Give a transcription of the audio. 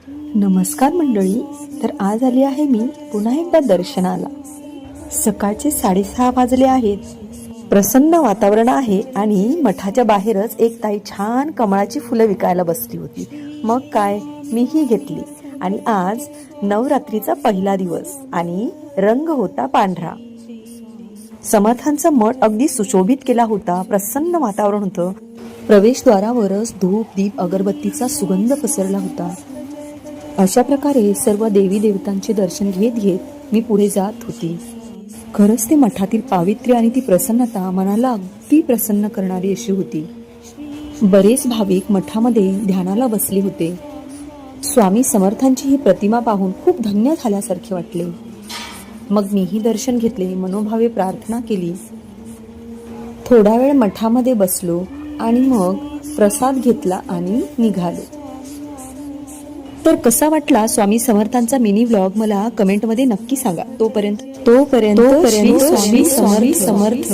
नमस्कार मंडळी. तर आज आली आहे मी पुन्हा एकदा दर्शनाला. सकाळचे 6:30 वाजले आहेत. प्रसन्न वातावरण आहे आणि मठाच्या बाहेरच एक ताई छान कमळाची फुलं विकायला बसली होती. मग काय, मीही घेतली. आणि आज नवरात्रीचा पहिला दिवस आणि रंग होता पांढरा. समर्थांचा मठ अगदी सुशोभित केला होता. प्रसन्न वातावरण होतं. प्रवेशद्वारावरच धूप दीप अगरबत्तीचा सुगंध पसरला होता. अशा प्रकारे सर्व देवी देवतांचे दर्शन घेत घेत मी पुढे जात होती. खरंच ते मठातील पावित्र्य आणि ती प्रसन्नता मनाला अगदी प्रसन्न करणारी अशी होती. बरेच भाविक मठामध्ये ध्यानाला बसले होते. स्वामी समर्थांची ही प्रतिमा पाहून खूप धन्य झाल्यासारखे वाटले. मग मीही दर्शन घेतले, मनोभावे प्रार्थना केली. थोडा वेळ मठामध्ये बसलो आणि मग प्रसाद घेतला आणि निघालो. तर कसा वाटला स्वामी समर्थांचा मिनी व्लॉग मला कमेंटमध्ये नक्की सांगा. तोपर्यंत श्री स्वामी समर्थ.